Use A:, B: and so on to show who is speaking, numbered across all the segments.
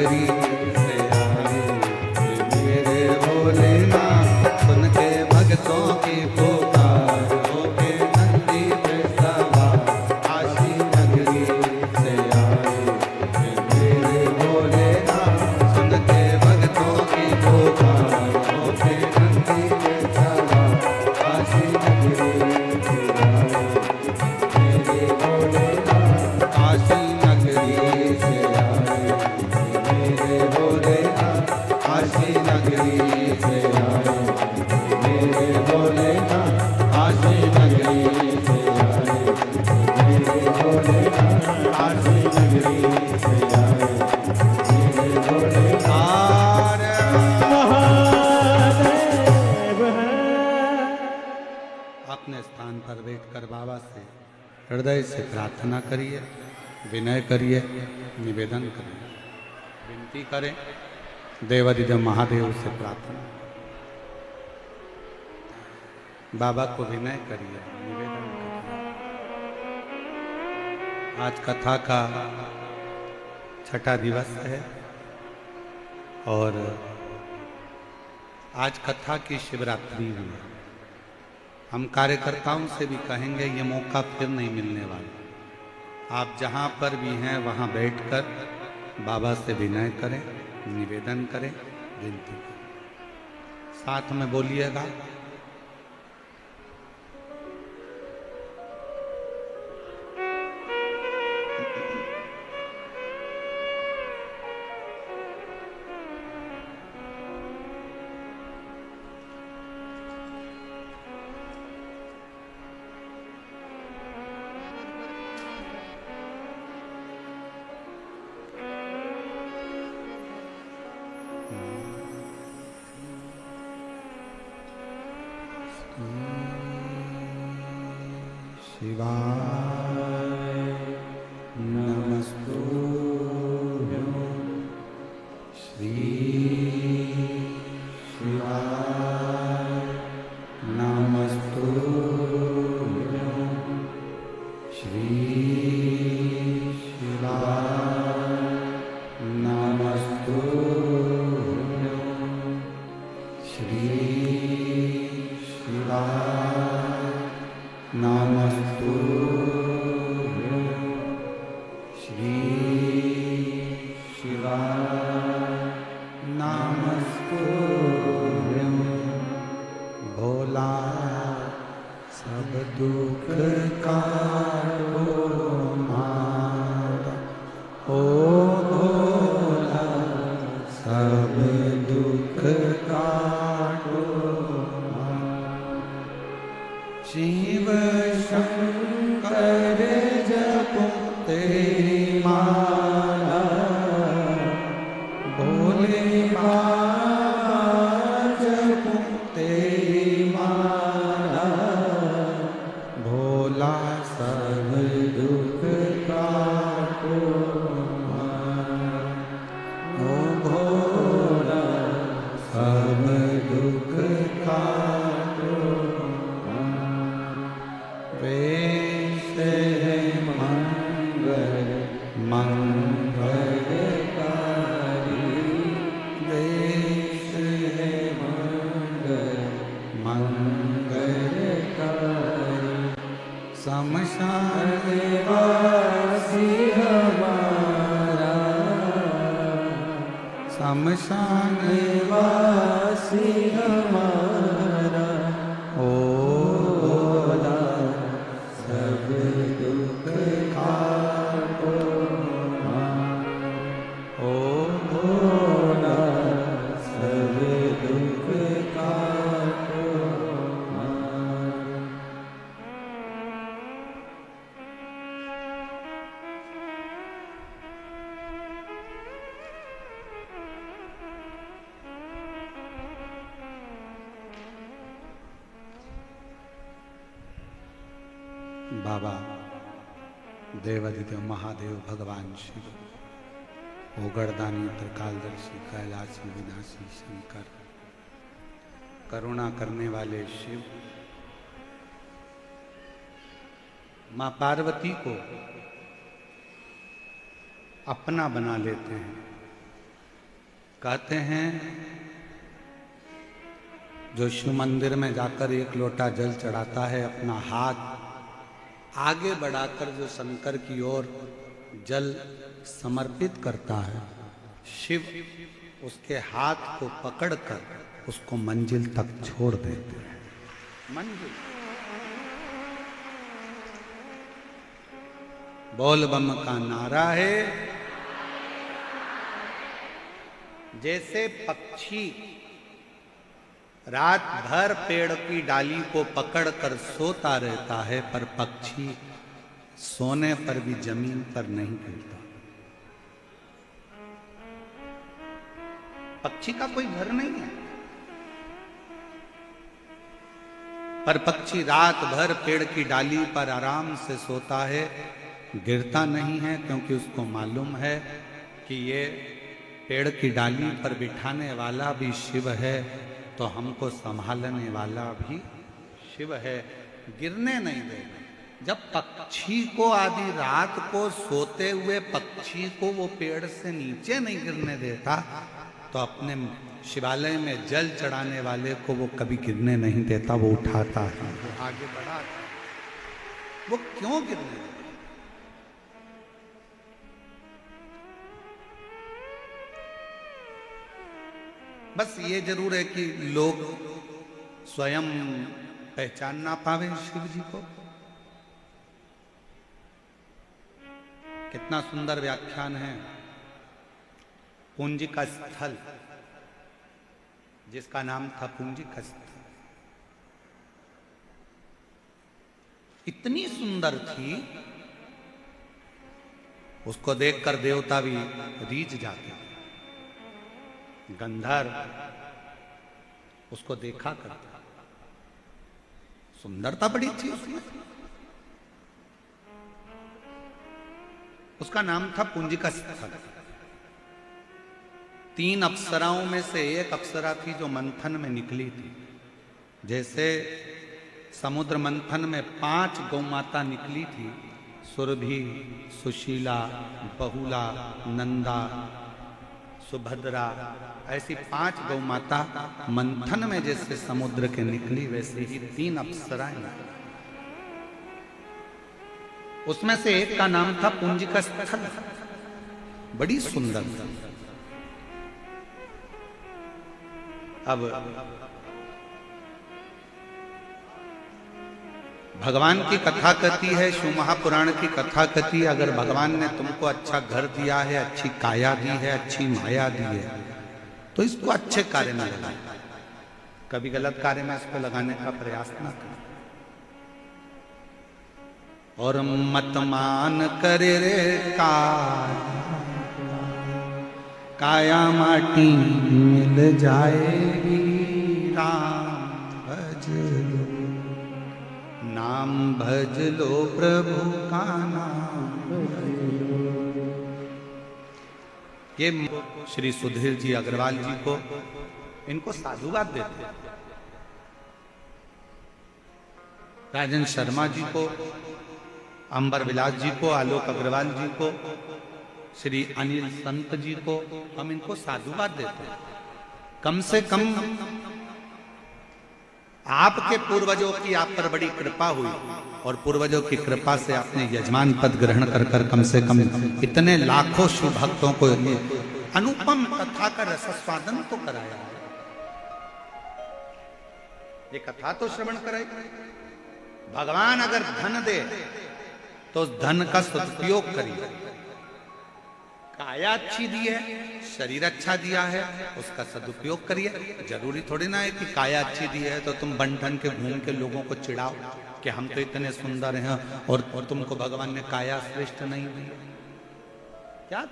A: नगरी से आए मेरे भोलेनाथ, सुन के भक्तों की पुकार होके नंदी पे सवार। काशी नगरी से आए मेरे भोलेनाथ, सुन के भक्तों की पुकार होके नंदी पे सवार। काशी नगरी से आए मेरे भोलेनाथ, काशी नगरी से आए मेरे भोलेनाथ, काशी नगरी से आए मेरे भोलेनाथ, काशी नगरी से आए मेरे भोलेनाथ, काशी नगरी से आए मेरे भोलेनाथ।
B: महादेव है।
A: अपने स्थान पर बैठकर बाबा से हृदय से प्रार्थना करिए, विनय करिए, निवेदन करिए, विनती करें देवाधिदेव महादेव से प्रार्थना। बाबा को विनय करिए, निवेदन करिए। आज कथा का छठा दिवस है और आज कथा की शिवरात्रि भी है। हम कार्यकर्ताओं से भी कहेंगे ये मौका फिर नहीं मिलने वाला। आप जहाँ पर भी हैं वहाँ बैठकर बाबा से विनय करें, निवेदन करें, विनती करें। साथ में बोलिएगा शिवाय नमस्तुभ्यं श्री शिवाय नमस्तुभ्यं श्री शिवाय नमस्तुभ्यं श्री शिवाय नमस्तुभ्यं श्री शिवाय नमस्तुभ्यं। भोला सब दुख काटो माता, ओ भोला सब दुख काटो माता। शिव शंकर जपो तेरी माला, भोले बाबा जपो तेरी माला। भोला सब दुख काटो माता, ओ भोला सब दुख काटो। वेश है मंगल मंगलकारी, वेश है मंगल मंगलकारी। शमशान वासी हमारा, शमशान वासी हमारा। ओ भोला सब दुख काटो माता, ओ भोला सब दुख काटो माता। बाबा देवाधिदेव महादेव भगवान शिव, ओगरदानी त्रिकालदर्शी कैलाशी विनाशी शंकर, करुणा करने वाले शिव माँ पार्वती को अपना बना लेते हैं कहते हैं जो शिव मंदिर में जाकर एक लोटा जल चढ़ाता है, अपना हाथ आगे बढ़ाकर जो शंकर की ओर जल समर्पित करता है, शिव उसके हाथ को पकड़कर उसको मंजिल तक छोड़ देते हैं। मंजिल बोल बम का नारा है। जैसे पक्षी रात भर पेड़ की डाली को पकड़कर सोता रहता है, पर पक्षी सोने पर भी जमीन पर नहीं गिरता। पक्षी का कोई घर नहीं है, पर पक्षी रात भर पेड़ की डाली पर आराम से सोता है, गिरता नहीं है, क्योंकि उसको मालूम है कि ये पेड़ की डाली पर बिठाने वाला भी शिव है, तो हमको संभालने वाला भी शिव है, गिरने नहीं देगा। जब पक्षी को आधी रात को सोते हुए पक्षी को वो पेड़ से नीचे नहीं गिरने देता, तो अपने शिवालय में जल चढ़ाने वाले को वो कभी गिरने नहीं देता, वो उठाता है, वो आगे बढ़ाता है। वो क्यों गिरने देता? बस ये जरूर है कि लोग स्वयं पहचान ना पावे शिव जी को। कितना सुंदर व्याख्यान है। पूंजी का स्थल, जिसका नाम था पूंजी का स्थल, इतनी सुंदर थी, उसको देखकर देवता भी रीझ जाते थे। गंधर्व उसको देखा करता, सुंदरता बड़ी थी उसमें। उसका नाम था पूंजी का स्थल। 3 अप्सराओं में से एक अप्सरा थी जो मंथन में निकली थी। जैसे समुद्र मंथन में 5 गौमाता निकली थी, सुरभि, सुशीला, बहुला, नंदा, सुभद्रा, ऐसी 5 गौमाता मंथन में जैसे समुद्र के निकली, वैसे ही 3 अप्सराएं। उसमें से एक का नाम था पूंजी का स्थल, बड़ी सुंदर। अब भगवान की कथा कथी है, शिव महापुराण की कथा कथी, अगर भगवान ने तुमको अच्छा घर दिया है, अच्छी काया दी है, अच्छी माया दी है, तो इसको अच्छे कार्य में लगाए, कभी गलत कार्य में इसको लगाने का प्रयास ना करें। और मत मान करे रे काया माटी मिल जाएगी, राम भज लो, नाम भज लो, प्रभु का नाम भज लो। ये श्री सुधीर जी अग्रवाल जी को, इनको साधुवाद देते, राजन शर्मा जी को, अंबर विलास जी को, आलोक अग्रवाल जी को, श्री अनिल संत जी को, हम इनको साधुवाद देते हैं। कम से कम आपके पूर्वजों की आप पर बड़ी कृपा हुई, और पूर्वजों की कृपा से आपने यजमान पद ग्रहण कर कम से कम इतने लाखों शिव भक्तों को अनुपम कथा का रसस्वादन तो कराया। ये कथा तो श्रवण कराई। भगवान अगर धन दे तो उस धन का सदुपयोग करिए। काया अच्छी दी है, शरीर अच्छा दिया है, उसका सदुपयोग करिए। जरूरी थोड़ी ना है कि काया अच्छी दी है तो तुम बंठन के घूम के लोगों को चिढ़ाओ कि हम तो इतने सुंदर हैं और तुमको भगवान ने काया श्रेष्ठ नहीं दी। क्या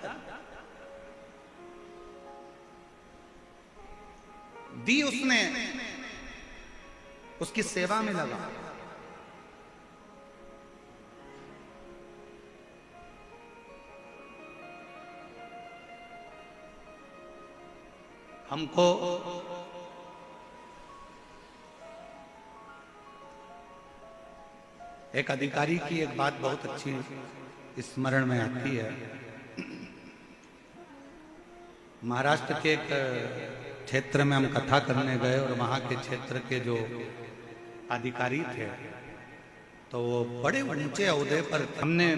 A: दी उसने, उसकी सेवा में लगा। हमको एक अधिकारी की एक बात बहुत अच्छी स्मरण में आती है। महाराष्ट्र के एक क्षेत्र में हम कथा करने गए और वहाँ के क्षेत्र के जो अधिकारी थे तो वो बड़े ऊंचे ओहदे पर, हमने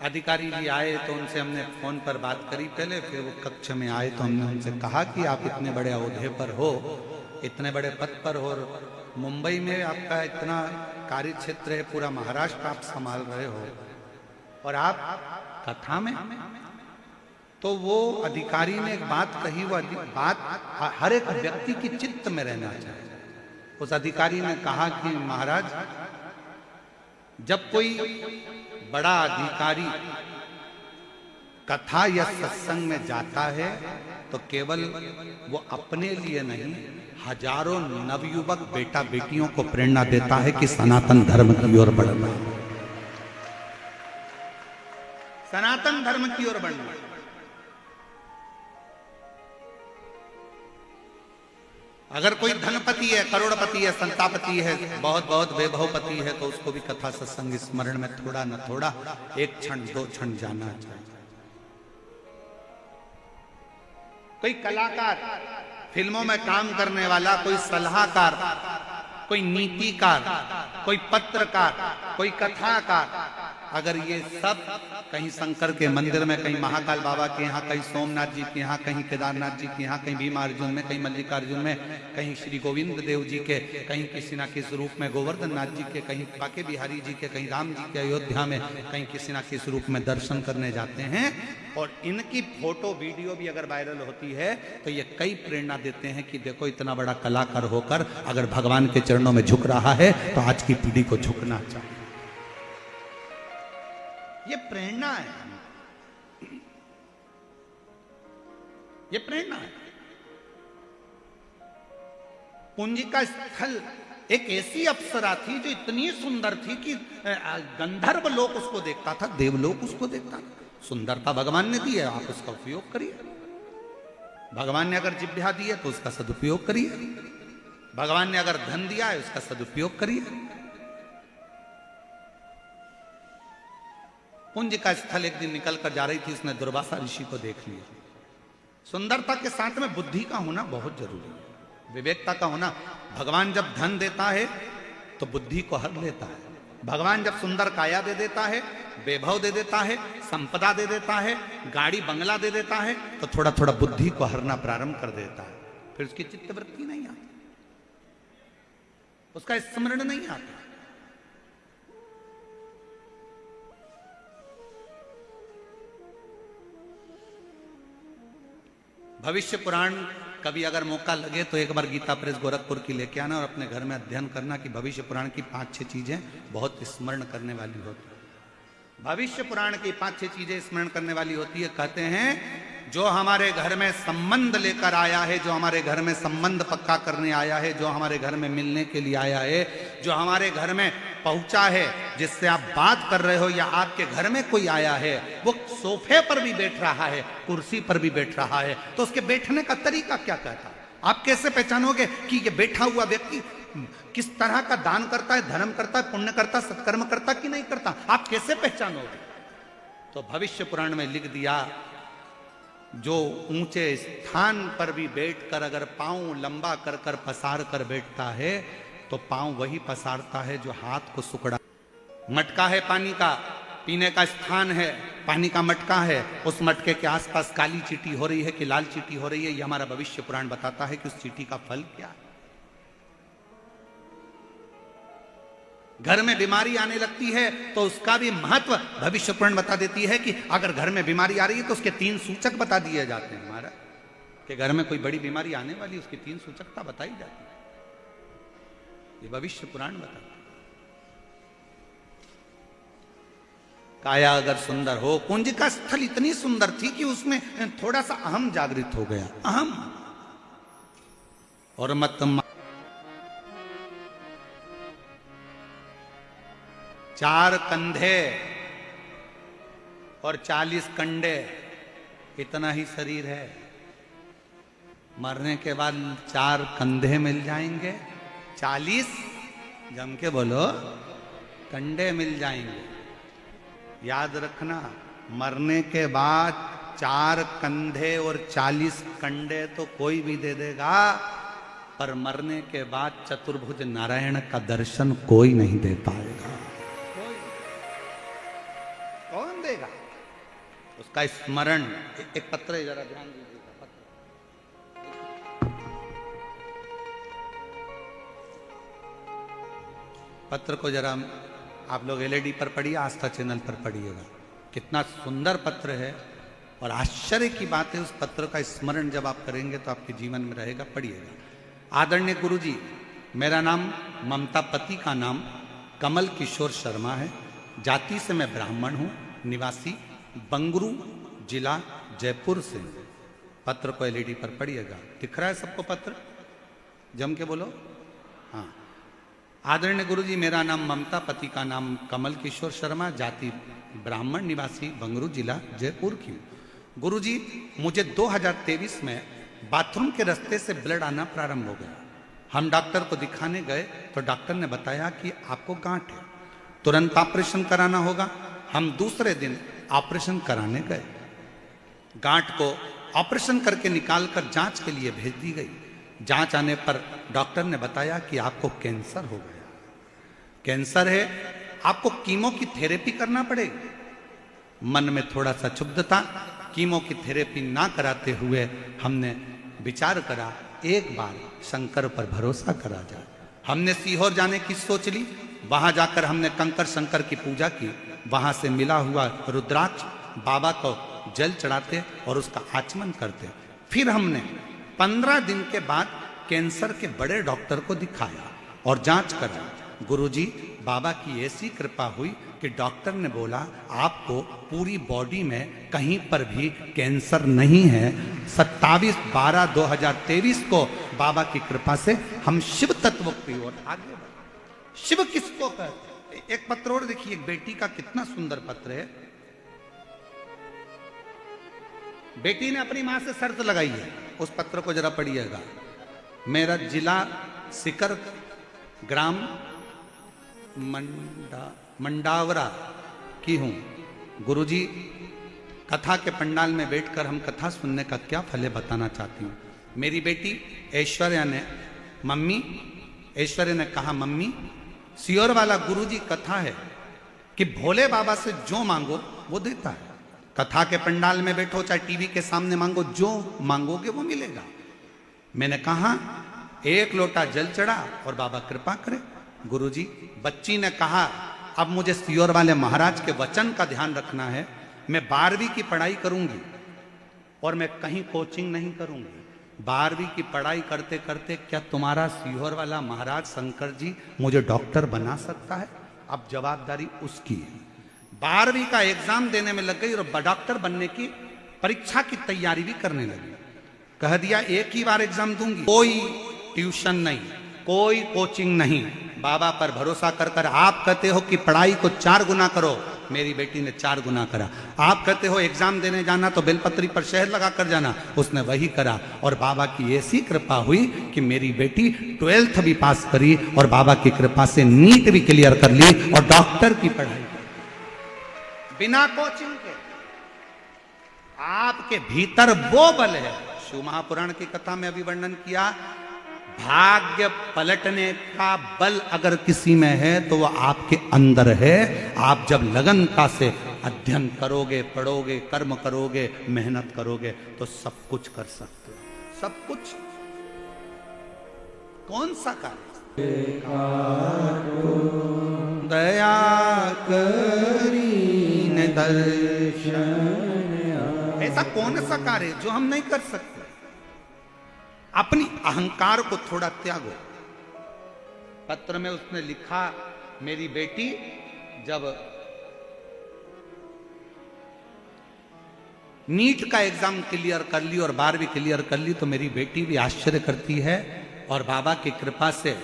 A: अधिकारी जी आए तो उनसे हमने फोन पर बात करी पहले, फिर वो कक्ष में आए तो हमने उनसे कहा कि आप इतने बड़े ओहदे पर हो, इतने बड़े पद पर हो, मुंबई में आपका इतना कार्य क्षेत्र है, पूरा महाराष्ट्र आप संभाल रहे हो और आप कथा में। तो वो अधिकारी ने एक बात कही, वो बात हर एक व्यक्ति की चित्त में रहना चाहिए। उस अधिकारी ने कहा कि महाराज, जब कोई बड़ा अधिकारी कथा या सत्संग में जाता है तो केवल वो अपने लिए नहीं, हजारों नवयुवक बेटा बेटियों को प्रेरणा देता है कि सनातन धर्म की ओर बढ़ना, सनातन धर्म की ओर बढ़ना। अगर कोई धनपति है, करोड़पति है, संतापति है, बहुत बहुत वैभवपति है, तो उसको भी कथा सत्संग स्मरण में थोड़ा न थोड़ा, एक क्षण दो क्षण जाना चाहिए। कोई कलाकार, फिल्मों में काम करने वाला, कोई सलाहकार, कोई नीतिकार, कोई पत्रकार, कोई कथाकार, अगर ये सब कहीं शंकर के मंदिर में, कहीं महाकाल बाबा के यहाँ, कहीं सोमनाथ जी के यहाँ, कहीं केदारनाथ जी के यहाँ, कहीं भीमार्जुन में, कहीं मल्लिकार्जुन में, कहीं श्री गोविंद देव जी के, कहीं किसी ना किसी रूप में गोवर्धन नाथ जी के, कहीं बाके बिहारी जी के, कहीं राम जी के अयोध्या में, कहीं किसी ना किसी रूप में दर्शन करने जाते हैं और इनकी फोटो वीडियो भी अगर वायरल होती है तो ये कई प्रेरणा देते हैं कि देखो इतना बड़ा कलाकार होकर अगर भगवान के चरणों में झुक रहा है तो आज की पीढ़ी को झुकना चाहिए। ये प्रेरणा है, ये प्रेरणा है। पूंजी का स्थल एक ऐसी अप्सरा थी जो इतनी सुंदर थी कि गंधर्व लोक उसको देखता था, देवलोक उसको देखता था। सुंदरता भगवान ने दी है, आप उसका उपयोग करिए। भगवान ने अगर जिह्वा दी है तो उसका सदुपयोग करिए। भगवान ने अगर धन दिया है उसका सदुपयोग करिए। पुंज का स्थल एक दिन निकल कर जा रही थी, उसने दुर्वासा ऋषि को देख लिया। सुंदरता के साथ में बुद्धि का होना बहुत जरूरी है, विवेकता का होना। भगवान जब धन देता है तो बुद्धि को हर लेता है। भगवान जब सुंदर काया दे देता है, वैभव दे देता है, संपदा दे देता है, गाड़ी बंगला दे देता है, तो थोड़ा थोड़ा बुद्धि को हरना प्रारंभ कर देता है। फिर उसकी चित्तवृत्ति नहीं आती, उसका स्मरण नहीं आता। भविष्य पुराण कभी अगर मौका लगे तो एक बार गीता प्रेस गोरखपुर की लेके आना और अपने घर में अध्ययन करना कि भविष्य पुराण की 5-6 चीजें बहुत स्मरण करने वाली होती है। भविष्य पुराण की 5-6 चीजें स्मरण करने वाली होती है। कहते हैं जो हमारे घर में संबंध लेकर आया है, जो हमारे घर में संबंध पक्का करने आया है, जो हमारे घर में मिलने के लिए आया है, जो हमारे घर में पहुंचा है, जिससे आप बात कर रहे हो या आपके घर में कोई आया है, वो सोफे पर भी बैठ रहा है, कुर्सी पर भी बैठ रहा है, तो उसके बैठने का तरीका क्या कहता है? आप कैसे पहचानोगे कि ये बैठा हुआ व्यक्ति किस तरह का दान करता है, धर्म करता है, पुण्य करता है, सत्कर्म करता कि नहीं करता? आप कैसे पहचानोगे? तो भविष्य पुराण में लिख दिया, जो ऊंचे स्थान पर भी बैठकर अगर पांव लंबा कर कर पसार कर बैठता है तो पांव वही पसारता है जो हाथ को सुकड़ा। मटका है पानी का, पीने का स्थान है, पानी का मटका है, उस मटके के आसपास काली चींटी हो रही है कि लाल चींटी हो रही है, ये हमारा भविष्य पुराण बताता है कि उस चींटी का फल क्या है। घर में बीमारी आने लगती है तो उसका भी महत्व भविष्य पुराण बता देती है कि अगर घर में बीमारी आ रही है तो उसके 3 सूचक बता दिए जाते हैं। हमारा कि घर में कोई बड़ी बीमारी आने वाली, उसकी 3 सूचकता बताई जाती है। ये भविष्य पुराण बताता है। काया अगर सुंदर हो, कुंज का स्थल इतनी सुंदर थी कि उसमें थोड़ा सा अहम जागृत हो गया। अहम और मत 4 कंधे और 40 कंडे, इतना ही शरीर है। मरने के बाद 4 कंधे मिल जाएंगे, 40 जम के बोलो कंडे मिल जाएंगे। याद रखना, मरने के बाद 4 कंधे और 40 कंडे तो कोई भी दे देगा, पर मरने के बाद चतुर्भुज नारायण का दर्शन कोई नहीं दे पाएगा। कौन देगा उसका स्मरण? एक पत्र है, जरा ध्यान दीजिएगा। पत्र को जरा आप लोग एलईडी पर पढ़िए, आस्था चैनल पर पढ़िएगा। कितना सुंदर पत्र है और आश्चर्य की बात है, उस पत्र का स्मरण जब आप करेंगे तो आपके जीवन में रहेगा। पढ़िएगा। आदरणीय गुरुजी, मेरा नाम ममता, पति का नाम कमल किशोर शर्मा है। जाति से मैं ब्राह्मण हूँ, निवासी बंगरू जिला जयपुर से। पत्र को एलईडी पर पढ़िएगा। दिख रहा है सबको पत्र? जम के बोलो। हाँ। आदरणीय गुरुजी, मेरा नाम ममता, पति का नाम कमल किशोर शर्मा, जाति ब्राह्मण, निवासी बंगरू जिला जयपुर की हूँ। गुरुजी, मुझे 2023 में बाथरूम के रास्ते से ब्लड आना प्रारंभ हो गया। हम डॉक्टर को दिखाने गए तो डॉक्टर ने बताया कि आपको गांठ है, तुरंत ऑपरेशन कराना होगा। हम दूसरे दिन ऑपरेशन कराने गए। गांठ को ऑपरेशन करके निकालकर जांच के लिए भेज दी गई। जांच आने पर डॉक्टर ने बताया कि आपको कैंसर हो गया। कैंसर है, आपको कीमो की थेरेपी करना पड़ेगी। मन में थोड़ा सा क्षुब्धता, कीमो की थेरेपी ना कराते हुए हमने विचार करा, एक बार शंकर पर भरोसा करा जाए। हमने सीहोर जाने की सोच ली। वहां जाकर हमने कंकर शंकर की पूजा की। वहां से मिला हुआ रुद्राक्ष बाबा को जल चढ़ाते और उसका आचमन करते। फिर हमने 15 दिन के बाद कैंसर के बड़े डॉक्टर को दिखाया और जांच करा। गुरुजी, बाबा की ऐसी कृपा हुई कि डॉक्टर ने बोला आपको पूरी बॉडी में कहीं पर भी कैंसर नहीं है। 27/12/2023 को बाबा की कृपा से हम शिव तत्व की ओर आगे बढ़े। शिव किसको कहते हैं? एक पत्र और देखिए, एक बेटी का कितना सुंदर पत्र है। बेटी ने अपनी मां से शर्त लगाई है, उस पत्र को जरा पढ़िएगा। मेरा जिला सिकर, ग्राम मंडावरा की हूं। गुरुजी, कथा के पंडाल में बैठकर हम कथा सुनने का क्या फल है बताना चाहती हूँ। मेरी बेटी ऐश्वर्या ने कहा, मम्मी, सियोर वाला गुरुजी कथा है कि भोले बाबा से जो मांगो वो देता है। कथा के पंडाल में बैठो चाहे टीवी के सामने मांगो, जो मांगोगे वो मिलेगा। मैंने कहा, एक लोटा जल चढ़ा और बाबा कृपा करे। गुरुजी, बच्ची ने कहा, अब मुझे सियोर वाले महाराज के वचन का ध्यान रखना है। मैं 12वीं की पढ़ाई करूंगी और मैं कहीं कोचिंग नहीं करूंगी। 12वीं की पढ़ाई करते करते क्या तुम्हारा सियोर वाला महाराज शंकर जी मुझे डॉक्टर बना सकता है? अब जवाबदारी उसकी है। 12वीं का एग्जाम देने में लग गई और डॉक्टर बनने की परीक्षा की तैयारी भी करने लगी। कह दिया एक ही बार एग्जाम दूंगी, कोई ट्यूशन नहीं, कोई कोचिंग नहीं, बाबा पर भरोसा कर कर। आप कहते हो कि पढ़ाई को 4 गुना करो, मेरी बेटी ने 4 गुना करा। आप कहते हो एग्जाम देने जाना तो बेलपत्री पर शहद लगा कर जाना, उसने वही करा। और बाबा की ऐसी कृपा हुई कि मेरी बेटी 12th भी पास करी और बाबा की कृपा से नीट भी क्लियर कर ली और डॉक्टर की पढ़ाई बिना कोचिंग के। आपके भीतर वो बल है। शिव महापुराण की कथा में अभी वर्णन किया, भाग्य पलटने का बल अगर किसी में है तो वह आपके अंदर है। आप जब लगनता से अध्ययन करोगे, पढ़ोगे, कर्म करोगे, मेहनत करोगे तो सब कुछ कर सकते हो। सब कुछ। कौन सा कार्य? दया करी ने दर्शन, ऐसा कौन सा कार्य जो हम नहीं कर सकते? अपनी अहंकार को थोड़ा त्यागो। पत्र में उसने लिखा, मेरी बेटी जब नीट का एग्जाम क्लियर कर ली और 12वीं क्लियर कर ली तो मेरी बेटी भी आश्चर्य करती है और बाबा की कृपा से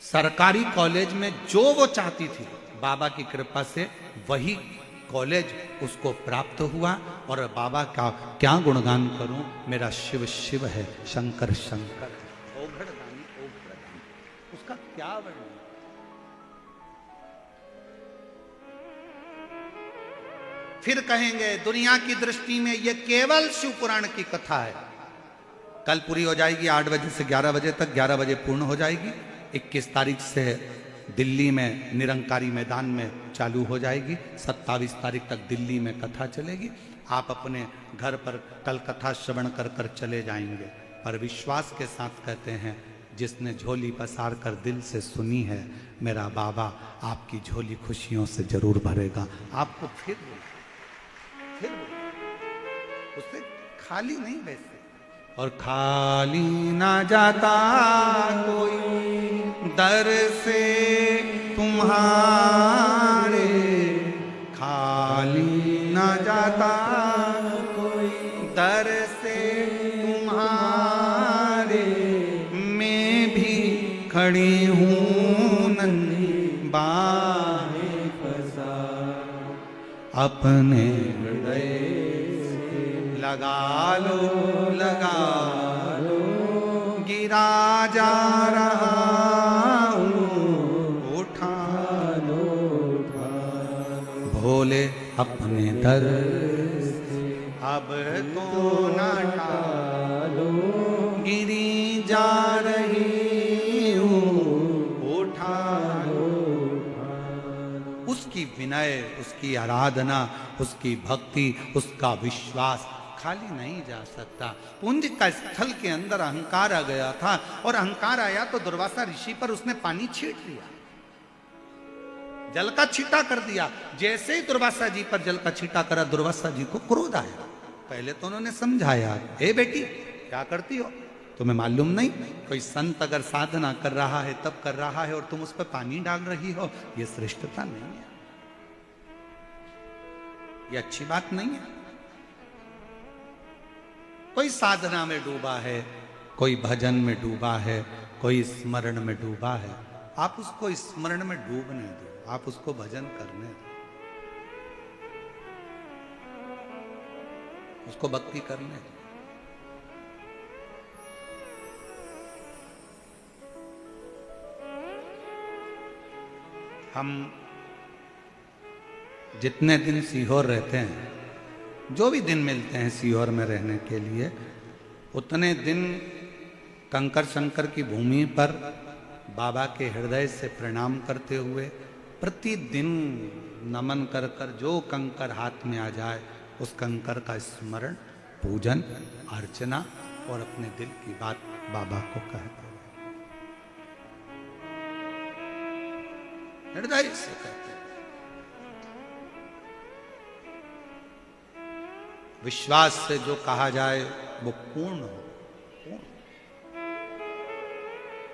A: सरकारी कॉलेज में जो वो चाहती थी, बाबा की कृपा से वही कॉलेज उसको प्राप्त हुआ। और बाबा का क्या गुणगान करूं, मेरा शिव शिव है, शंकर शंकर है, ओघड़ दानी ओघड़ दानी, उसका क्या वर्णन। फिर कहेंगे दुनिया की दृष्टि में ये केवल शिव पुराण की कथा है। कल पूरी हो जाएगी 8 बजे से 11 बजे तक, 11 बजे पूर्ण हो जाएगी। 21 तारीख से दिल्ली में निरंकारी मैदान में चालू हो जाएगी। 27 तारीख तक दिल्ली में कथा चलेगी। आप अपने घर पर कल कथा श्रवण कर कर चले जाएंगे, पर विश्वास के साथ कहते हैं जिसने झोली पसार कर दिल से सुनी है, मेरा बाबा आपकी झोली खुशियों से जरूर भरेगा। आपको फिर उससे खाली नहीं वैसे, और खाली ना जाता कोई दर से तुम्हारे, खाली ना जाता कोई दर से तुम्हारे, मैं भी खड़ी हूँ नन्ही बाहें फंसा, अपने हृदय से लगा लो गिरा जा रहा हूँ, उठा लो भोले अपने दर से, अब तो न टालो, गिरी जा रही हूँ, उठा लो। उसकी विनय, उसकी आराधना, उसकी भक्ति, उसका विश्वास खाली नहीं जा सकता। पुंज का स्थल के अंदर अहंकार आ गया था, और अहंकार आया तो दुर्वासा ऋषि पर उसने पानी छीट दिया, जल का छींटा कर दिया। जैसे ही दुर्वासा जी पर जल का छींटा करा, दुर्वासा जी को क्रोध आया। पहले तो उन्होंने समझाया, हे बेटी क्या करती हो, तुम्हें मालूम नहीं कोई संत अगर साधना कर रहा है तब कर रहा है, और तुम उस पर पानी डाल रही हो, यह श्रेष्ठता नहीं है, यह अच्छी बात नहीं है। कोई साधना में डूबा है, कोई भजन में डूबा है, कोई स्मरण में डूबा है, आप उसको स्मरण में डूबने दो, आप उसको भजन करने दो, उसको भक्ति करने दो। हम जितने दिन सीहोर रहते हैं, जो भी दिन मिलते हैं सीहोर में रहने के लिए, उतने दिन कंकर शंकर की भूमि पर बाबा के हृदय से प्रणाम करते हुए प्रतिदिन नमन कर कर जो कंकर हाथ में आ जाए उस कंकर का स्मरण, पूजन, अर्चना और अपने दिल की बात बाबा को कहते हैं, हृदय से कहते हैं। विश्वास से जो कहा जाए वो पूर्ण हो,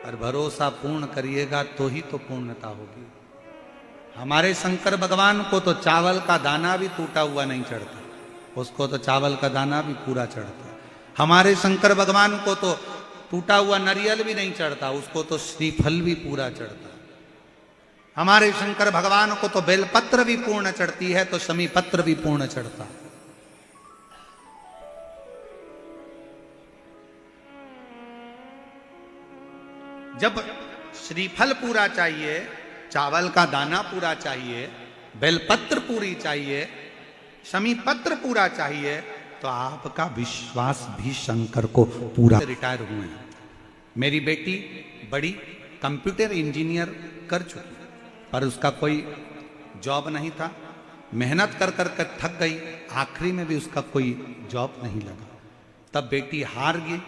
A: और भरोसा पूर्ण करिएगा तो ही तो पूर्णता होगी। हमारे शंकर भगवान को तो चावल का दाना भी टूटा हुआ नहीं चढ़ता, उसको तो चावल का दाना भी पूरा चढ़ता। हमारे शंकर भगवान को तो टूटा हुआ नारियल भी नहीं चढ़ता, उसको तो श्रीफल भी पूरा चढ़ता। हमारे शंकर भगवान को तो बेलपत्र भी पूर्ण चढ़ती है, तो शमी पत्र भी पूर्ण चढ़ता। जब श्रीफल पूरा चाहिए, चावल का दाना पूरा चाहिए, बेलपत्र पूरी चाहिए, शमी पत्र पूरा चाहिए, तो आपका विश्वास भी शंकर को पूरा। रिटायर हुए हैं, मेरी बेटी बड़ी कंप्यूटर इंजीनियर कर चुकी, पर उसका कोई जॉब नहीं था, मेहनत कर कर कर थक गई, आखिरी में भी उसका कोई जॉब नहीं लगा। तब बेटी हार गई।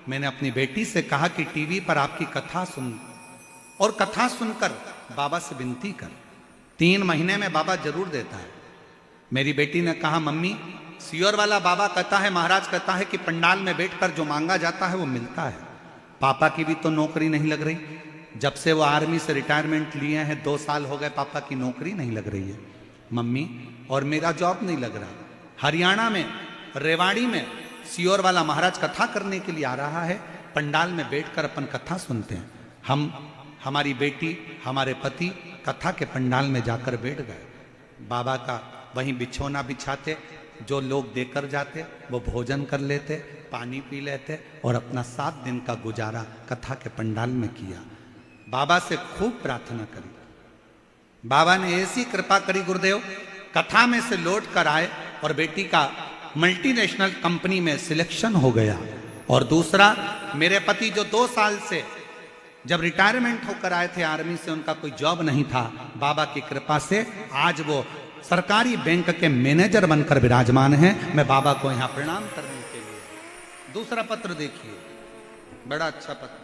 A: मैंने अपनी बेटी से कहा कि टीवी पर आपकी कथा सुन, और कथा सुनकर बाबा से विनती कर, 3 महीने में बाबा जरूर देता है। मेरी बेटी ने कहा, मम्मी सीहोर वाला बाबा कहता है, महाराज कहता है कि पंडाल में बैठकर जो मांगा जाता है वो मिलता है। पापा की भी तो नौकरी नहीं लग रही, जब से वो आर्मी से रिटायरमेंट लिए हैं 2 साल हो गए, पापा की नौकरी नहीं लग रही है मम्मी, और मेरा जॉब नहीं लग रहा। हरियाणा में रेवाड़ी में सीहोर वाला महाराज कथा करने के लिए आ रहा है, पंडाल में बैठकर अपन कथा सुनते हैं। हम, हमारी बेटी, हमारे पति कथा के पंडाल में जाकर बैठ गए। बाबा का वहीं बिछौना बिछाते, जो लोग देकर जाते वो भोजन कर लेते, पानी पी लेते, और अपना 7 दिन का गुजारा कथा के पंडाल में किया। बाबा से खूब प्रार्थना करी, बाबा ने ऐसी कृपा करी गुरुदेव कथा में से लौट कर आए और बेटी का मल्टीनेशनल कंपनी में सिलेक्शन हो गया। और दूसरा, मेरे पति जो 2 साल से जब रिटायरमेंट होकर आए थे आर्मी से, उनका कोई जॉब नहीं था, बाबा की कृपा से आज वो सरकारी बैंक के मैनेजर बनकर विराजमान हैं। मैं बाबा को यहां प्रणाम करने के लिए। दूसरा पत्र देखिए, बड़ा अच्छा पत्र।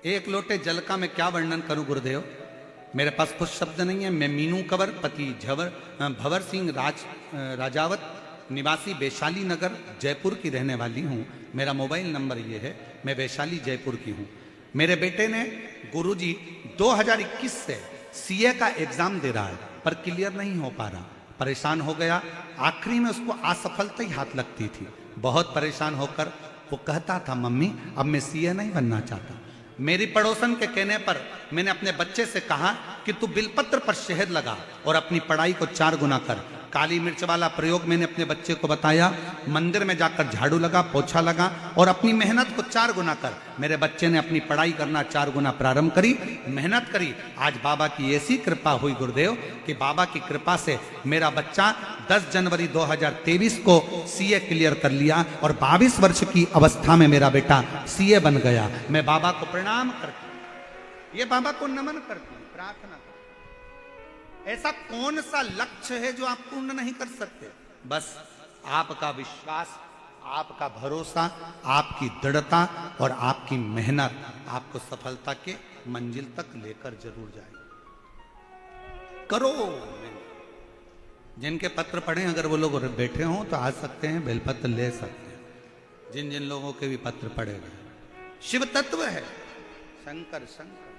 A: एक लोटे जल का मैं क्या वर्णन करूं गुरुदेव, मेरे पास कुछ शब्द नहीं है। मैं मीनू कंवर, पति भंवर सिंह राजावत, निवासी वैशाली नगर जयपुर की रहने वाली हूँ। मेरा मोबाइल नंबर ये है, मैं वैशाली जयपुर की हूँ। मेरे बेटे ने गुरुजी 2021 से सीए का एग्जाम दे रहा है पर क्लियर नहीं हो पा रहा, परेशान हो गया। आखिरी में उसको असफलता ही हाथ लगती थी। बहुत परेशान होकर वो कहता था, मम्मी अब मैं सीए नहीं बनना चाहता। मेरी पड़ोसन के कहने पर मैंने अपने बच्चे से कहा कि तू बिलपत्र पर शहद लगा और अपनी पढ़ाई को 4 गुना कर। काली मिर्च वाला प्रयोग मैंने अपने बच्चे को बताया। मंदिर में जाकर झाड़ू लगा, पोछा लगा और अपनी मेहनत को 4 गुना कर। मेरे बच्चे ने अपनी पढ़ाई करना 4 गुना प्रारंभ करी, मेहनत करी। आज बाबा की ऐसी कृपा हुई गुरुदेव कि बाबा की कृपा से मेरा बच्चा 10 जनवरी 2023 को सीए क्लियर कर लिया और 22 वर्ष की अवस्था में मेरा बेटा सीए बन गया। मैं बाबा को प्रणाम करती हूँ, ये बाबा को नमन करती हूँ, प्रार्थना करती हूँ। ऐसा कौन सा लक्ष्य है जो आप पूर्ण नहीं कर सकते? बस आपका विश्वास, आपका भरोसा, आपकी दृढ़ता और आपकी मेहनत आपको सफलता के मंजिल तक लेकर जरूर जाएगी। करो। जिनके पत्र पढ़े, अगर वो लोग बैठे हों तो आ सकते हैं, बेलपत्र ले सकते हैं। जिन जिन लोगों के भी पत्र पढ़े गए, शिव तत्व है, शंकर शंकर।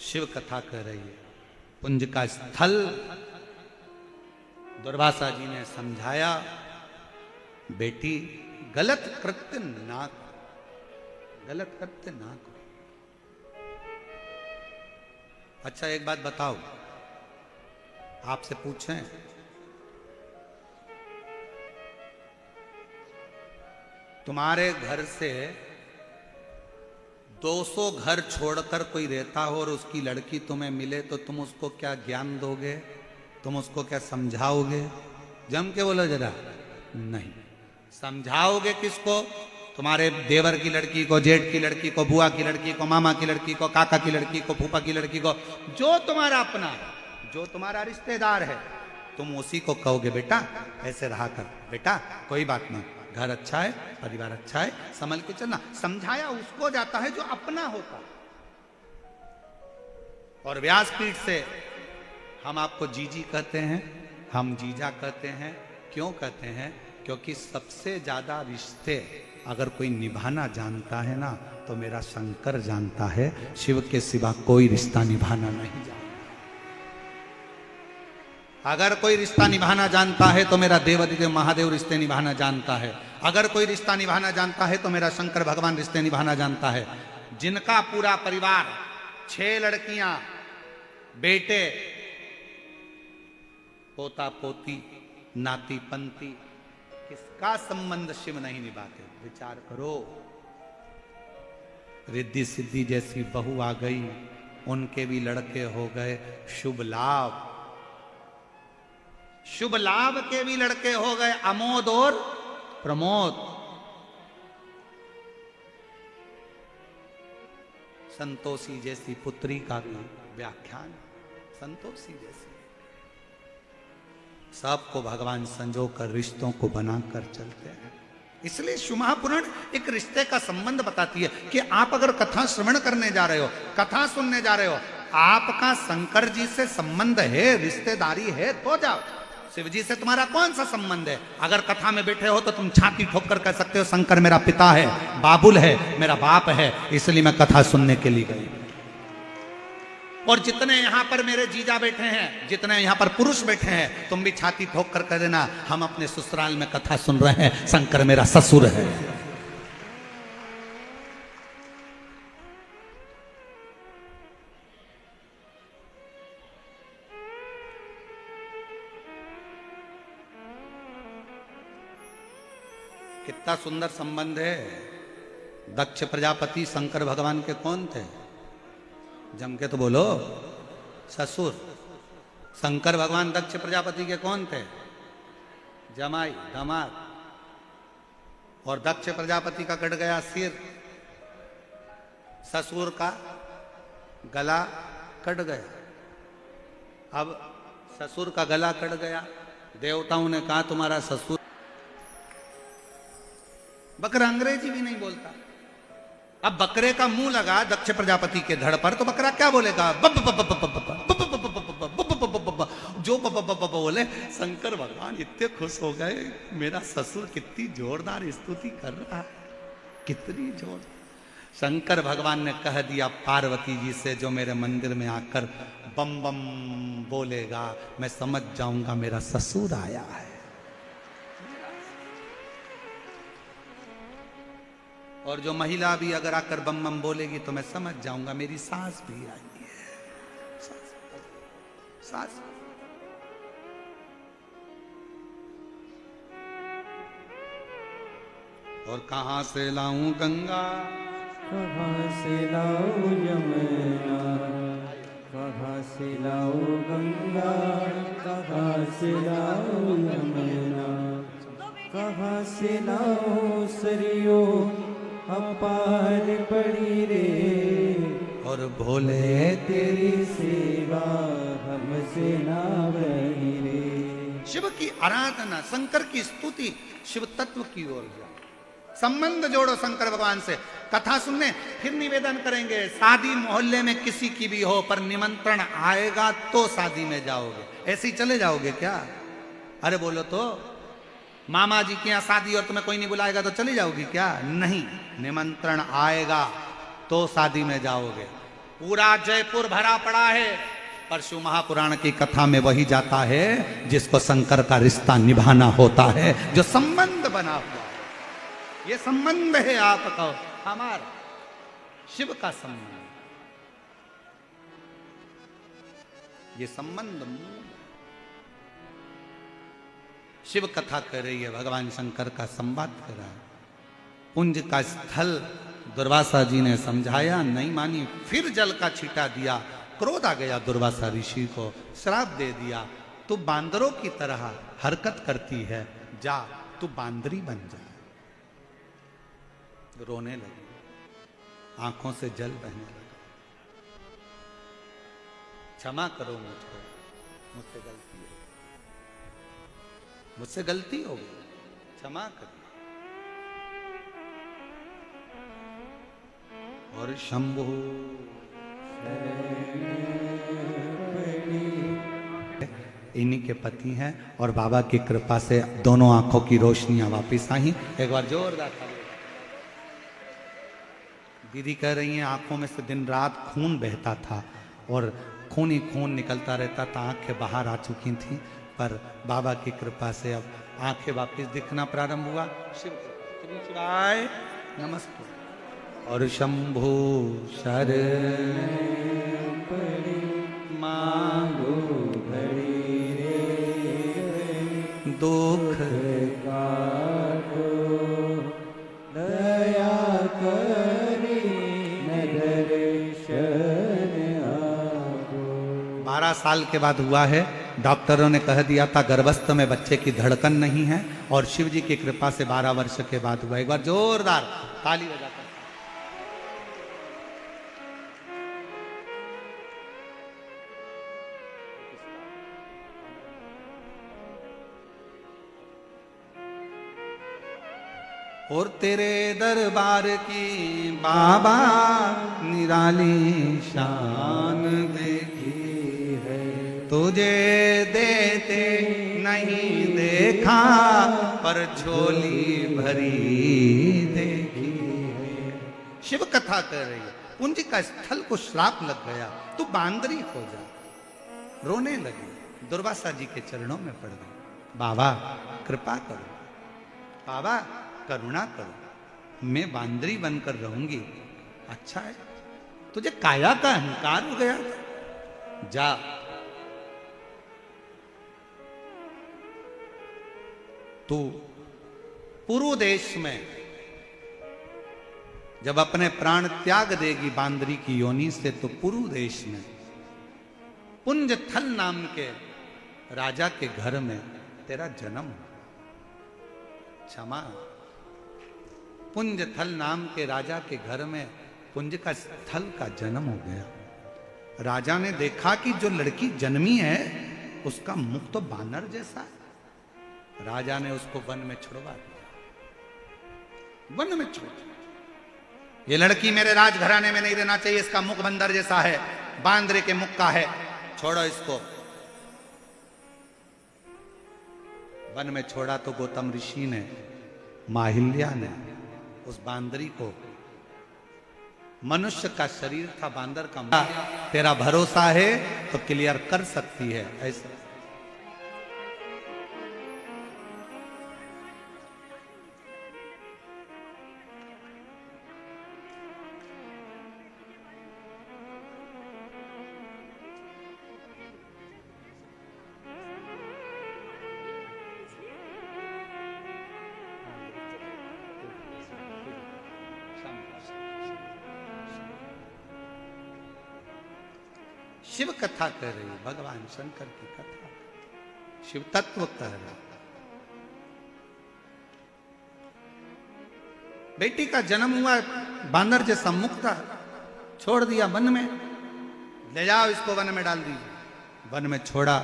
A: शिव कथा कह रही है। पुंज का स्थल दुर्वासा जी ने समझाया, बेटी गलत कृत्य ना करो, गलत कृत्य ना करो। अच्छा एक बात बताओ, आपसे पूछें, तुम्हारे घर से 200 घर छोड़कर कोई रहता हो और उसकी लड़की तुम्हें मिले तो तुम उसको क्या ज्ञान दोगे? तुम उसको क्या समझाओगे? जम के बोलो जरा। नहीं समझाओगे किसको? तुम्हारे देवर की लड़की को, जेठ की लड़की को, बुआ की लड़की को, मामा की लड़की को, काका की लड़की को, फूफा की लड़की को, जो तुम्हारा अपना है, जो तुम्हारा रिश्तेदार है, तुम उसी को कहोगे बेटा ऐसे रहा कर, बेटा कोई बात नहीं, घर अच्छा है, परिवार अच्छा है, संभल के चलना। समझाया उसको जाता है जो अपना होता है। और व्यासपीठ से हम आपको जीजी कहते हैं, हम जीजा कहते हैं। क्यों कहते हैं? क्योंकि सबसे ज्यादा रिश्ते अगर कोई निभाना जानता है ना तो मेरा शंकर जानता है। शिव के सिवा कोई रिश्ता निभाना नहीं जानता। अगर कोई रिश्ता निभाना जानता है तो मेरा देवादिदेव महादेव रिश्ते निभाना जानता है। अगर कोई रिश्ता निभाना जानता है तो मेरा शंकर भगवान रिश्ते निभाना जानता है। जिनका पूरा परिवार 6 लड़कियां, बेटे, पोता पोती, नाती पंती, किसका संबंध शिव नहीं निभाते? विचार करो। रिद्धि सिद्धि जैसी बहू आ गई, उनके भी लड़के हो गए। शुभ लाभ, शुभ लाभ के भी लड़के हो गए, अमोद और प्रमोद। संतोषी जैसी पुत्री का भी व्याख्यान, संतोषी जैसी। सबको भगवान संजो कर रिश्तों को बनाकर चलते हैं। इसलिए शिव महापुराण एक रिश्ते का संबंध बताती है कि आप अगर कथा श्रवण करने जा रहे हो, कथा सुनने जा रहे हो, आपका शंकर जी से संबंध है, रिश्तेदारी है तो जाओ। शिव जी से तुम्हारा कौन सा संबंध है? अगर कथा में बैठे हो तो तुम छाती ठोक कर कह सकते हो शंकर मेरा पिता है, बाबुल है, मेरा बाप है, इसलिए मैं कथा सुनने के लिए गई। और जितने यहां पर मेरे जीजा बैठे हैं, जितने यहां पर पुरुष बैठे हैं, तुम भी छाती ठोक कर कह देना हम अपने ससुराल में कथा सुन रहे हैं, शंकर मेरा ससुर है। कितना सुंदर संबंध है। दक्ष प्रजापति शंकर भगवान के कौन थे? जम के तो बोलो, ससुर। शंकर भगवान दक्ष प्रजापति के कौन थे? जमाई, दामाद। और दक्ष प्रजापति का कट गया सिर, ससुर का गला कट गया। अब ससुर का गला कट गया, देवताओं ने कहा तुम्हारा ससुर। बकरा अंग्रेजी भी नहीं बोलता। अब बकरे का मुंह लगा दक्ष प्रजापति के धड़ पर, तो बकरा क्या बोलेगा? जो बोले। शंकर भगवान इतने खुश हो गए, मेरा ससुर कितनी जोरदार स्तुति कर रहा है, कितनी जोर। शंकर भगवान ने कह दिया पार्वती जी से, जो मेरे मंदिर में आकर बम बम बोलेगा मैं समझ जाऊंगा मेरा ससुर आया है। और जो महिला भी अगर आकर बम बम बोलेगी तो मैं समझ जाऊंगा मेरी सास भी आई है। सास। और कहां से लाऊं गंगा,
B: कहाँ से लाऊं यमुना, कहाँ से लाऊं गंगा, कहाँ से लाऊं यमुना, कहाँ से लाऊं सरयू अपार पड़ी रे।
A: और भोले
B: तेरी सेवा हमसे ना बही रे।
A: शिव की आराधना, शंकर की स्तुति, शिव तत्व की ओर जाओ। संबंध जोड़ो शंकर भगवान से। कथा सुनने फिर निवेदन करेंगे, शादी मोहल्ले में किसी की भी हो पर निमंत्रण आएगा तो शादी में जाओगे, ऐसे ही चले जाओगे क्या? अरे बोलो तो, मामा जी के यहाँ शादी और तुम्हें कोई नहीं बुलाएगा तो चली जाओगी क्या? नहीं, निमंत्रण आएगा तो शादी में जाओगे। पूरा जयपुर भरा पड़ा है, परशु महापुराण की कथा में वही जाता है जिसको शंकर का रिश्ता निभाना होता है, जो संबंध बना हुआ। ये संबंध है आपका हमारा, शिव का संबंध। ये संबंध शिव कथा कर रही है, भगवान शंकर का संवाद कर रहा है। पुंज का स्थल दुर्वासा जी ने समझाया, नहीं मानी, फिर जल का छींटा दिया। क्रोध आ गया दुर्वासा ऋषि को, श्राप दे दिया, तू बांदरों की तरह हरकत करती है, जा तू बांदरी बन जा। रोने लगी, आंखों से जल बहने लगा। क्षमा करो मुझको, मुझसे गलती है, मुझसे गलती हो गई, क्षमा करो। और शंभु इन्हीं के पति हैं और बाबा की कृपा से दोनों आंखों की रोशनियां वापस आई। एक बार जोरदार ताली। दीदी कह रही हैं आंखों में से दिन रात खून बहता था और खून ही खून निकलता रहता था, आंखें बाहर आ चुकी थी, पर बाबा की कृपा से अब आंखें वापस दिखना प्रारंभ हुआ। शिवाय नमस्ते। और शंभु शर मांगो
B: घड़ी रे,
A: दुख
B: काटो दया करी दर्शन आपो।
A: 12 साल के बाद हुआ है। डॉक्टरों ने कह दिया था गर्भस्थ में बच्चे की धड़कन नहीं है, और शिव जी की कृपा से 12 वर्ष के बाद हुआ। एक बार जोरदार ताली बजाकर। और तेरे दरबार की बाबा निराली शान देखी है, तुझे देते नहीं देखा पर झोली भरी देखी है। शिव कथा कर रही है, पुंज का स्थल को श्राप लग गया, तू बांदरी हो जा। रोने लगी, दुर्वासा जी के चरणों में पड़ गई। बाबा कृपा करो, बाबा करुणा करो, मैं बांदरी बनकर रहूंगी। अच्छा है, तुझे काया का अहंकार हो गया, जा तू पुरु देश में जब अपने प्राण त्याग देगी बांदरी की योनि से, तो पुरु देश में पुंज थल नाम के राजा के घर में तेरा जन्म हुआ। क्षमा, पुंज थल नाम के राजा के घर में पुंज का स्थल का जन्म हो गया। राजा ने देखा कि जो लड़की जन्मी है उसका मुख तो बानर जैसा है। राजा ने उसको वन में छुड़वा दिया, वन में छोड़ दिया। ये लड़की मेरे राजघराने में नहीं रहना चाहिए, इसका मुख बंदर जैसा है, बांदरे के मुख का है, छोड़ो इसको। वन में छोड़ा तो गौतम ऋषि ने, माहिल्या ने उस बांदरी को, मनुष्य का शरीर था बांदर का, तेरा भरोसा है तो क्लियर कर सकती है, ऐसा। शिव कथा कह रही, भगवान शंकर की कथा, शिव तत्व कह रहा। बेटी का जन्म हुआ, बांदर जैसा मुख था, छोड़ दिया वन में, ले जाओ इसको वन में डाल दीजिए। वन में छोड़ा,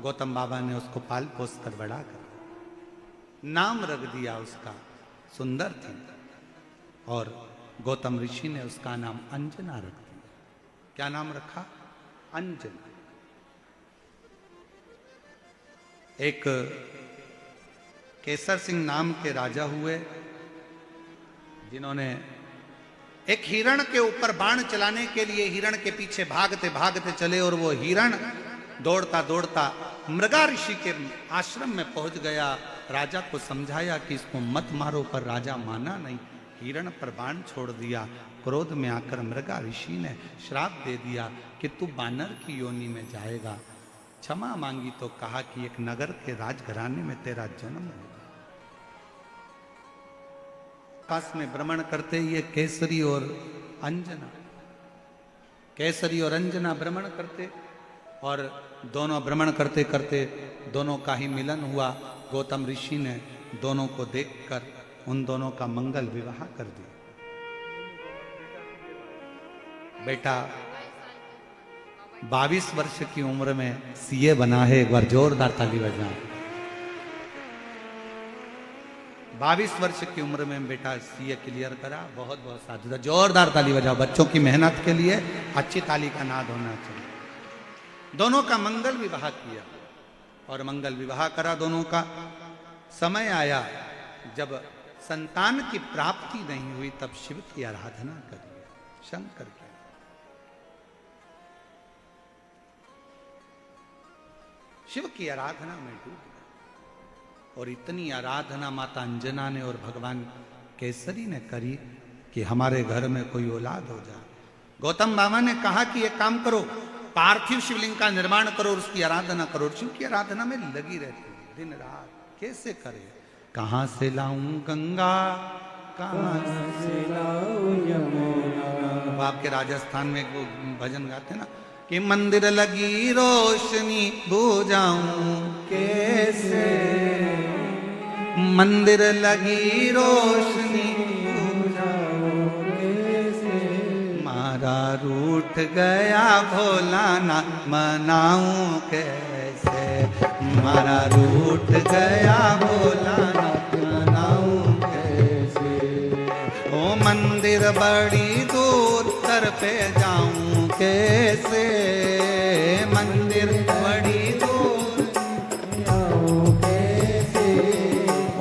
A: गौतम बाबा ने उसको पाल पोस कर बड़ा कर नाम रख दिया उसका, सुंदर थी, और गौतम ऋषि ने उसका नाम अंजना रख दिया। क्या नाम रखा? अंजना। एक केसर सिंह नाम के राजा हुए, जिन्होंने एक हिरण के ऊपर बाण चलाने के लिए हिरण के पीछे भागते भागते चले, और वो हिरण दौड़ता दौड़ता मृगा ऋषि के आश्रम में पहुंच गया। राजा को समझाया कि इसको मत मारो, पर राजा माना नहीं, हिरण पर बाण छोड़ दिया। क्रोध में आकर मृगा ऋषि ने श्राप दे दिया कि तू बानर की योनि में जाएगा। क्षमा मांगी तो कहा कि एक नगर के राजघराने में तेरा जन्म होगा। आकाश में भ्रमण करते ये केसरी और अंजना, केसरी और अंजना भ्रमण करते, और दोनों भ्रमण करते करते दोनों का ही मिलन हुआ। गौतम ऋषि ने दोनों को देखकर उन दोनों का मंगल विवाह कर दिया। बेटा 22 वर्ष की उम्र में सीए बना है, एक बार जोरदार ताली बजाएं। 22 वर्ष की उम्र में बेटा सीए क्लियर करा, बहुत बहुत साधु, जोरदार ताली बजाओ। बच्चों की मेहनत के लिए अच्छी ताली का नाद होना चाहिए। दोनों का मंगल विवाह किया, और मंगल विवाह करा दोनों का। समय आया जब संतान की प्राप्ति नहीं हुई, तब शिव की आराधना करी, शंकर की। शिव की आराधना में डूब गए, और इतनी आराधना माता अंजना ने और भगवान केसरी ने करी कि हमारे घर में कोई औलाद हो जाए। गौतम बाबा ने कहा कि एक काम करो, पार्थिव शिवलिंग का निर्माण करो और उसकी आराधना करो। शिव की आराधना में लगी रहती है दिन रात। कैसे करे? कहां से लाऊं गंगा, कहां से लाऊं यमुना। आपके राजस्थान में वो भजन गाते ना कि मंदिर लगी रोशनी बुझाऊं कैसे, मंदिर लगी रोशनी बुझाऊं कैसे, मारा रूठ गया भोलाना मनाऊं कैसे, मारा रूठ गया भोलाना मनाऊं कैसे। ओ मंदिर बड़ी दूर तर पे जाऊं कैसे, मंदिर बड़ी दूर जाऊं कैसे,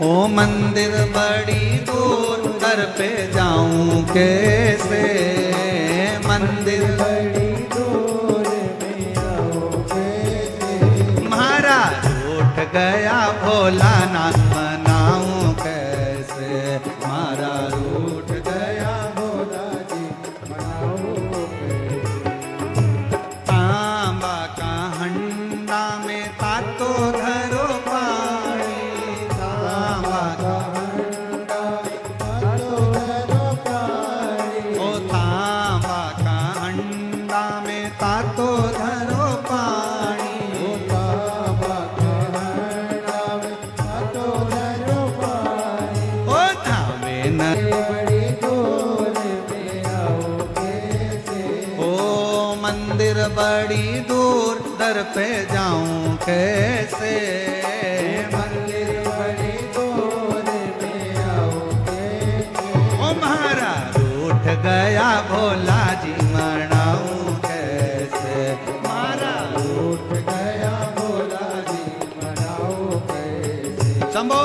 A: ओ मंदिर बड़ी दूर तर पे जाऊं कैसे, मंदिर बड़ी दूर पे जाऊं कैसे, मारा रूठ गया भोलानाथ मनाऊं कैसे, मारा रूठ गया भोला जी मनाऊं कैसे। तांबा का हंडा में तातो धरो पानी, तांबा का हाथो धरो पाणी
B: ओ तांबा कहणावे हाथो धरो पाणी
A: ओ धावे न
B: बड़ी दूर में आओ कैसे
A: ओ मंदिर बड़ी दूर दर पे जाऊं कैसे
B: मंदिर बड़ी दूर में आओ कैसे
A: ओ महाराज उठ गया भोला जी मनाऊं कैसे महाराज
B: उठ गया भोला जी मनाओ कैसे
A: शंभो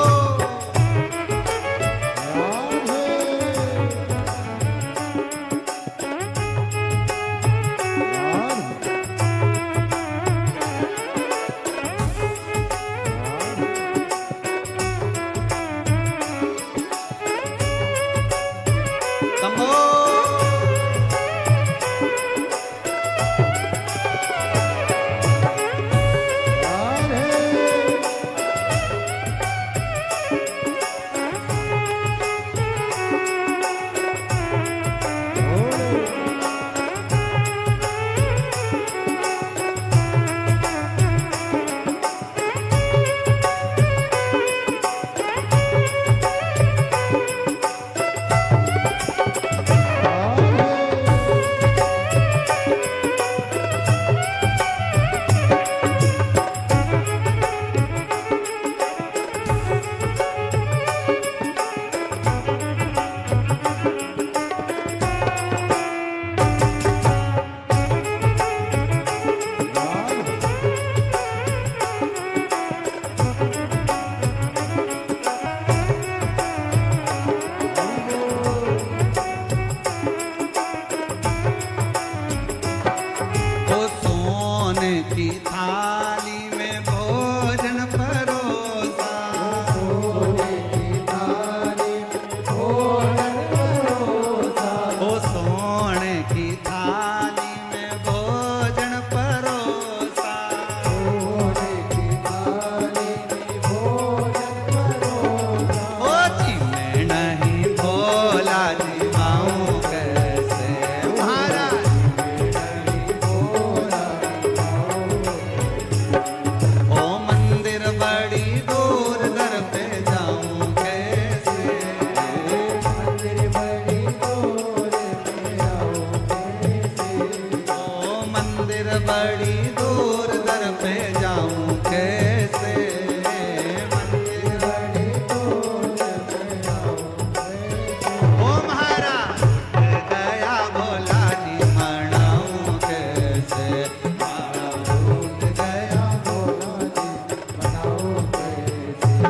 A: शंभो ओ सोने की थाली में भोजन परोसा
B: सोने की थाली भोजन परोसा
A: ओ सोने की थाली में भोजन परोसा
B: सोने की थाली भोजन परोसा
A: ओ जी मैं नहीं भोला जी आऊं कैसे महाराज ओ मंदिर बड़ी दूर दर पे जाऊं कैसे
B: मंदिर बड़ी दूर में आओ कैसे
A: ओ मंदिर बड़ी दूर दर पे जाऊं कैसे मंदिर
B: बड़ी दूर में आओ कैसे
A: ओ महाराज गया भोला जी मनाऊं कैसे
B: उठ गया भोला जी मनाओ कैसे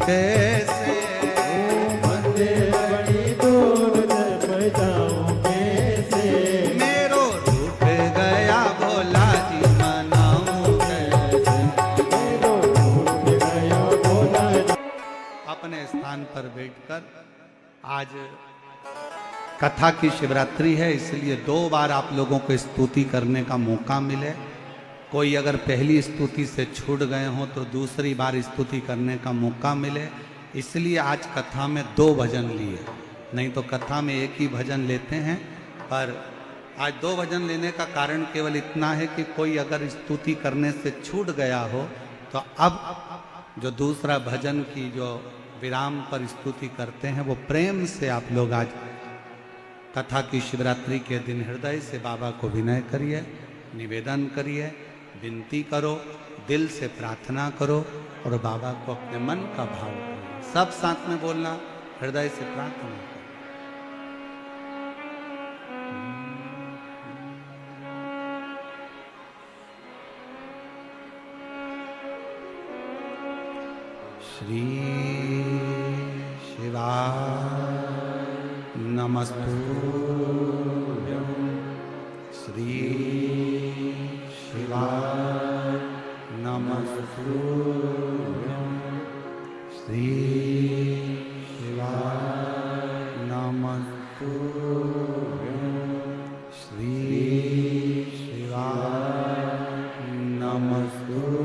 A: कैसे।
B: मंदिर बड़ी दूर जब जाऊं कैसे।
A: मेरो रूठ गया भोला जी मनाऊं कैसे।
B: मेरो टूट गया भोला जी।
A: अपने स्थान पर बैठकर, आज कथा की शिवरात्रि है, इसलिए 2 बार आप लोगों को स्तुति करने का मौका मिले। कोई अगर पहली स्तुति से छूट गए हों तो दूसरी बार स्तुति करने का मौका मिले, इसलिए आज कथा में 2 भजन लिए। नहीं तो कथा में एक ही भजन लेते हैं, पर आज 2 भजन लेने का कारण केवल इतना है कि कोई अगर स्तुति करने से छूट गया हो तो अब जो दूसरा भजन की जो विराम पर स्तुति करते हैं वो प्रेम से आप लोग आज कथा की शिवरात्रि के दिन हृदय से बाबा को विनय करिए, निवेदन करिए, विनती करो, दिल से प्रार्थना करो और बाबा को अपने मन का भाव करो। सब साथ में बोलना, हृदय से प्रार्थना करो। श्री शिवाय नमस्तुभ्यं। श्री शिवाय नमस्तुभ्यं। श्री शिवाय नमस्तुभ्यं। श्री शिवाय नमस्तुभ्यं।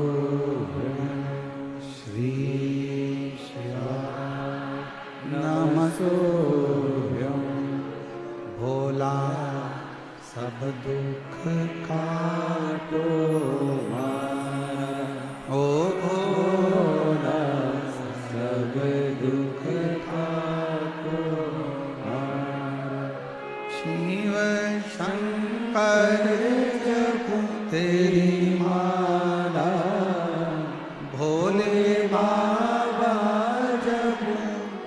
A: श्री शिवाय नमस्तुभ्यं। भोला सब दुख काटो मारा। ओ भोला
B: सब दुख काटो मारा।
A: शिव शंकर जपू तेरी माला। भोले
B: बाबा जपू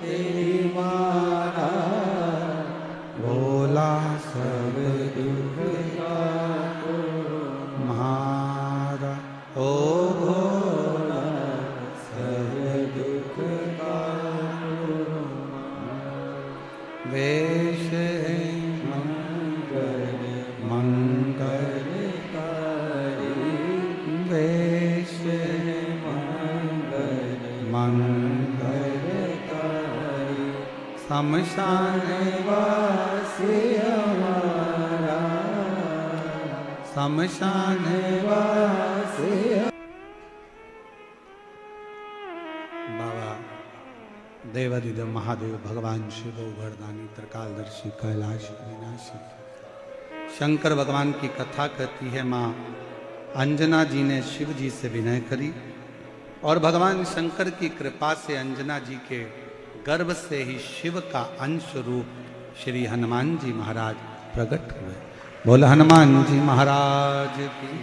B: तेरी माला।
A: भोला
B: सब दुख काटो
A: मारा। ओ
B: भोला सब दुख काटो मारा।
A: वेश
B: मंगल
A: मंगल
B: कारी।
A: वेश
B: मंगल
A: मंगल
B: कारी।
A: शमशान
B: वासी हमारा।
A: शमशान
B: वासी
A: बाबा देवादिदेव महादेव भगवान शिव वरदानी त्रिकालदर्शी कैलाश विनाशी शंकर भगवान की कथा कहती है। माँ अंजना जी ने शिव जी से विनय करी और भगवान शंकर की कृपा से अंजना जी के गर्भ से ही शिव का अंश रूप श्री हनुमान जी महाराज प्रकट हुए। बोल हनुमान जी महाराज की।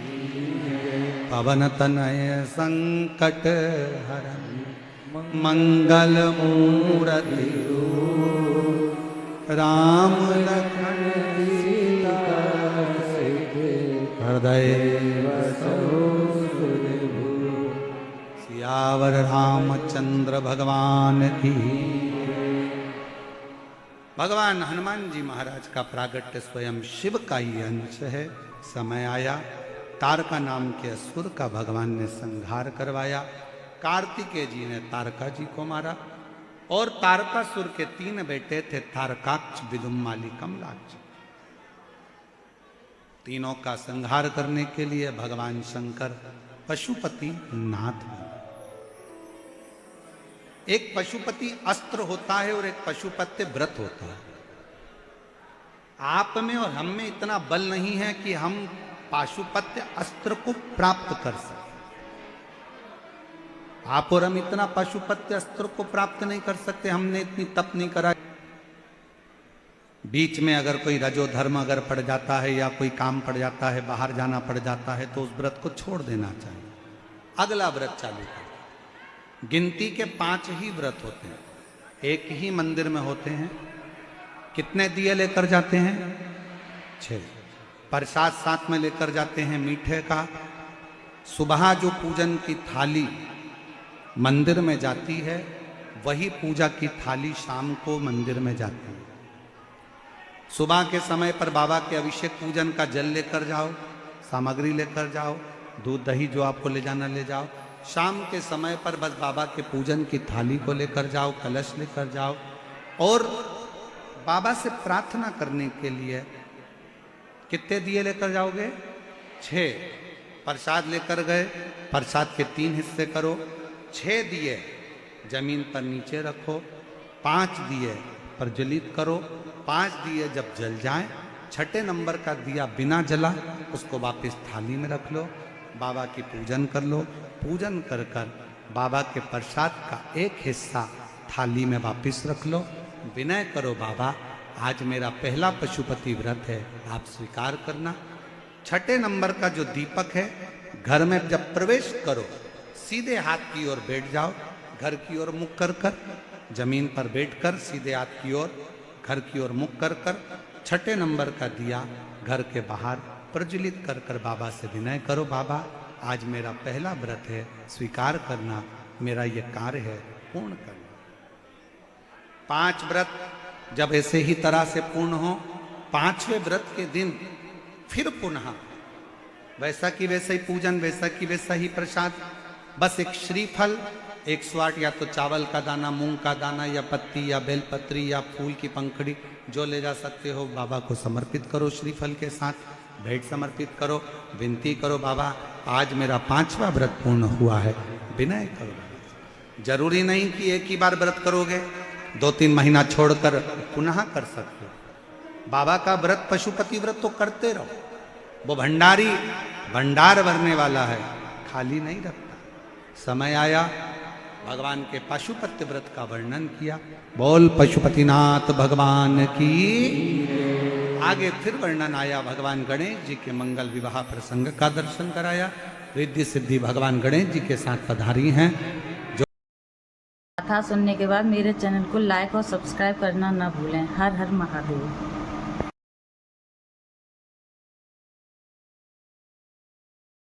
A: पवन तनय संकट हरन मंगल मूर्ति राम लखन सीता हृदय सियावर रामचंद्र भगवान की। भगवान हनुमान जी महाराज का प्रागट्य स्वयं शिव का ही अंश है। समय आया, तारका नाम के असुर का भगवान ने संहार करवाया। कार्तिकेय जी ने तारका जी को मारा और तारकासुर के 3 बेटे थे, तारकाक्ष, विदुम्माली, कमलाक्ष। तीनों का संहार करने के लिए भगवान शंकर पशुपति नाथ बने। एक पशुपति अस्त्र होता है और एक पशुपति व्रत होता है। आप में और हम में इतना बल नहीं है कि हम पाशुपत्य अस्त्र को प्राप्त कर सके। आप और हम इतना पाशुपत्य अस्त्र को प्राप्त नहीं कर सकते। हमने इतनी तप नहीं करा। बीच में अगर कोई रजो धर्म अगर पड़ जाता है या कोई काम पड़ जाता है, बाहर जाना पड़ जाता है, तो उस व्रत को छोड़ देना चाहिए, अगला व्रत चालू कर। गिनती के 5 ही व्रत होते हैं, एक ही मंदिर में होते हैं। कितने दिए लेकर जाते हैं? 6। प्रसाद साथ में लेकर जाते हैं मीठे का। सुबह जो पूजन की थाली मंदिर में जाती है वही पूजा की थाली शाम को मंदिर में जाती है। सुबह के समय पर बाबा के अभिषेक पूजन का जल लेकर जाओ, सामग्री लेकर जाओ, दूध दही जो आपको ले जाना ले जाओ। शाम के समय पर बस बाबा के पूजन की थाली को लेकर जाओ, कलश लेकर जाओ और बाबा से प्रार्थना करने के लिए कितने दिए लेकर जाओगे? 6। प्रसाद लेकर गए, प्रसाद के 3 हिस्से करो, 6 दिए जमीन पर नीचे रखो, 5 दिए प्रज्वलित करो, 5 दिए जब जल जाए, 6ठे नंबर का दिया बिना जला उसको वापस थाली में रख लो, बाबा की पूजन कर लो। पूजन कर कर बाबा के प्रसाद का एक हिस्सा थाली में वापस रख लो। विनय करो, बाबा आज मेरा पहला पशुपति व्रत है, आप स्वीकार करना। 6ठे नंबर का जो दीपक है, घर में जब प्रवेश करो सीधे हाथ की ओर बैठ जाओ, घर की ओर मुख कर कर, जमीन पर बैठकर सीधे हाथ की ओर घर की ओर मुख कर कर 6ठे नंबर का दिया घर के बाहर प्रज्वलित कर कर बाबा से विनय करो, बाबा आज मेरा पहला व्रत है, स्वीकार करना, मेरा ये कार्य है, पूर्ण करना। 5 व्रत जब ऐसे ही तरह से पूर्ण हो, 5वें व्रत के दिन फिर पुनः वैसा की वैसा ही पूजन, वैसा की वैसा ही प्रसाद, बस एक श्रीफल 108 या तो चावल का दाना, मूंग का दाना या पत्ती या बेलपत्री या फूल की पंखड़ी जो ले जा सकते हो बाबा को समर्पित करो। श्रीफल के साथ भेंट समर्पित करो, विनती करो, बाबा आज मेरा 5वां व्रत पूर्ण हुआ है, विनय करो। जरूरी नहीं कि एक ही बार व्रत करोगे, 2-3 महीना छोड़कर पुनः कर सकते हो। बाबा का व्रत पशुपति व्रत तो करते रहो, वो भंडारी भंडार भरने वाला है, खाली नहीं रखता। समय आया भगवान के पशुपति व्रत का वर्णन किया। बोल पशुपतिनाथ भगवान की। आगे फिर वर्णन आया, भगवान गणेश जी के मंगल विवाह प्रसंग का दर्शन कराया। रिद्धि सिद्धि भगवान गणेश जी के साथ पधारी हैं। जो
C: कथा सुनने के बाद मेरे चैनल को लाइक और सब्सक्राइब करना न भूलें। हर हर महादेव।